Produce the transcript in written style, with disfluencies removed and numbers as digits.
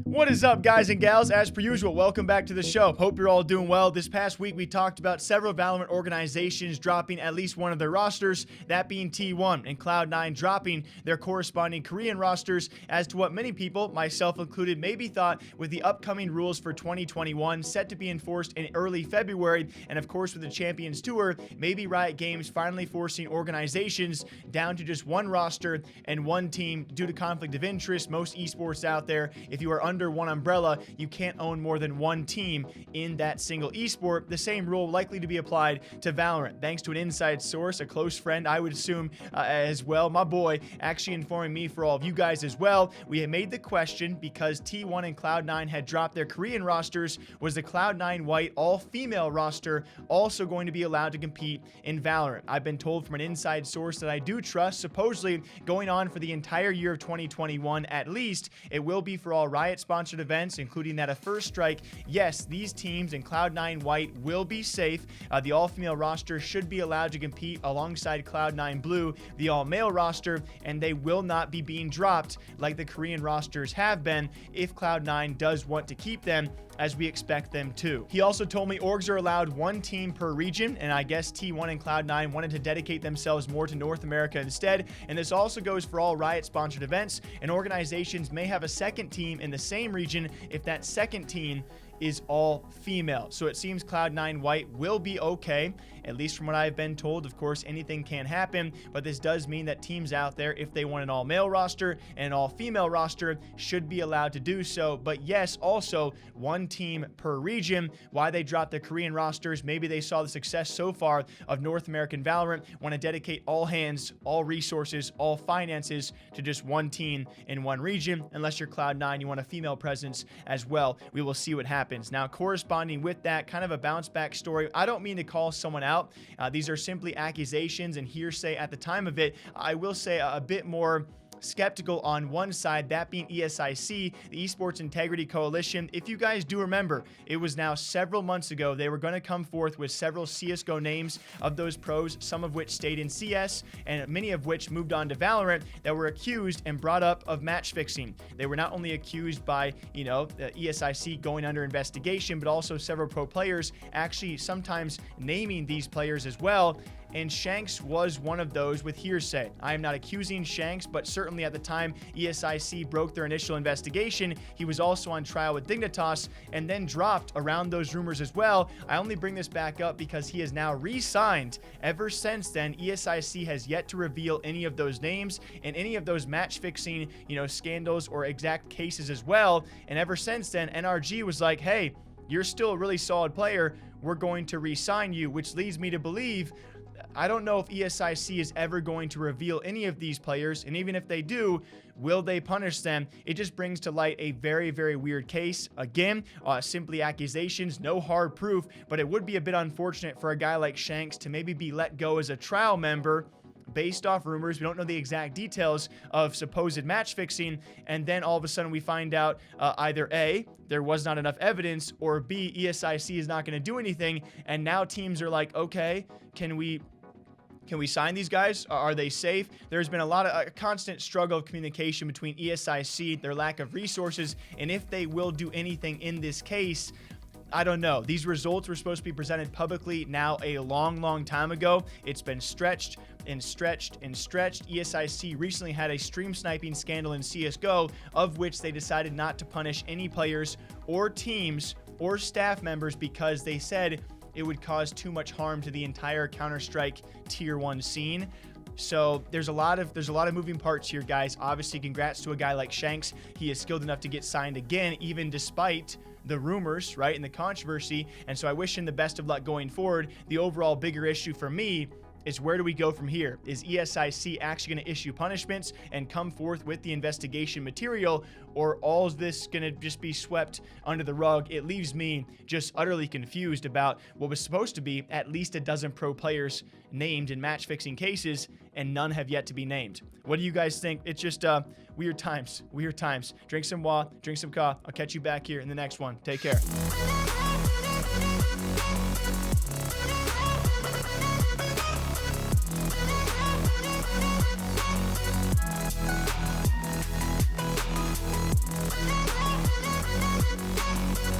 What is up, guys and gals? As per usual, welcome back to the show. Hope you're all doing well. This past week, we talked about several Valorant organizations dropping at least one of their rosters, that being T1 and Cloud9 dropping their corresponding Korean rosters, as to what many people, myself included, maybe thought with the upcoming rules for 2021 set to be enforced in early February, and of course with the Champions Tour, maybe Riot Games finally forcing organizations down to just one roster and one team due to conflict of interest. Most esports out there, if you are under one umbrella, you can't own more than one team in that single esport. The same rule likely to be applied to Valorant, thanks to an inside source, a close friend, I would assume, as well, my boy, actually informing me for all of you guys as well. We had made the question because T1 and Cloud9 had dropped their Korean rosters, was the Cloud9 white all-female roster also going to be allowed to compete in Valorant? I've been told from an inside source that I do trust, supposedly going on for the entire year of 2021 at least, it will be for all Riot sponsored events, including that of First Strike. Yes, these teams in Cloud9 White will be safe. The all-female roster should be allowed to compete alongside Cloud9 Blue, the all-male roster, and they will not be being dropped like the Korean rosters have been if Cloud9 does want to keep them, as we expect them to. He also told me orgs are allowed one team per region, and I guess T1 and Cloud9 wanted to dedicate themselves more to North America instead, and this also goes for all Riot-sponsored events, and organizations may have a second team in the same region if that second team is all female. So it seems Cloud9 White will be okay, at least from what I've been told. Of course, anything can happen, but this does mean that teams out there, if they want an all-male roster and an all-female roster, should be allowed to do so. But yes, also one team per region. Why they dropped the Korean rosters, maybe they saw the success so far of North American Valorant, want to dedicate all hands, all resources, all finances to just one team in one region. Unless you're Cloud9, you want a female presence as well. We will see what happens. Now, corresponding with that, kind of a bounce back story. I don't mean to call someone out. These are simply accusations and hearsay at the time of it. I will say a bit more skeptical on one side, that being ESIC, the Esports Integrity Coalition. If you guys do remember, it was now several months ago, they were going to come forth with several CSGO names of those pros, some of which stayed in CS, and many of which moved on to Valorant, that were accused and brought up of match fixing. They were not only accused by, the ESIC going under investigation, but also several pro players actually sometimes naming these players as well. And Shanks was one of those with hearsay. I am not accusing Shanks, but certainly at the time ESIC broke their initial investigation, he was also on trial with Dignitas and then dropped around those rumors as well. I only bring this back up because he is now re-signed. Ever since then, ESIC has yet to reveal any of those names and any of those match-fixing, scandals or exact cases as well. And ever since then, NRG was like, hey, you're still a really solid player. We're going to re-sign you, which leads me to believe, I don't know if ESIC is ever going to reveal any of these players, and even if they do, will they punish them? It just brings to light a very, very weird case. Again, simply accusations, no hard proof, but it would be a bit unfortunate for a guy like Shanks to maybe be let go as a trial member based off rumors. We don't know the exact details of supposed match fixing, and then all of a sudden we find out either A, there was not enough evidence, or B, ESIC is not going to do anything, and now teams are like, okay, can we sign these guys? Are they safe? There's been a constant struggle of communication between ESIC, their lack of resources, and if they will do anything in this case. I don't know. These results were supposed to be presented publicly now a long, long time ago. It's been stretched and stretched and stretched. ESIC recently had a stream sniping scandal in CSGO, of which they decided not to punish any players or teams or staff members because they said it would cause too much harm to the entire Counter-Strike Tier 1 scene. So there's a lot of moving parts here, guys. Obviously, congrats to a guy like Shanks. He is skilled enough to get signed again, even despite the rumors, right, and the controversy. And so I wish him the best of luck going forward. The overall bigger issue for me is, where do we go from here? Is ESIC actually going to issue punishments and come forth with the investigation material, or all is this going to just be swept under the rug? It leaves me just utterly confused about what was supposed to be at least a dozen pro players named in match fixing cases, and none have yet to be named. What do you guys think? It's just weird times. Drink some water, drink some coffee. I'll catch you back here in the next one. Take care.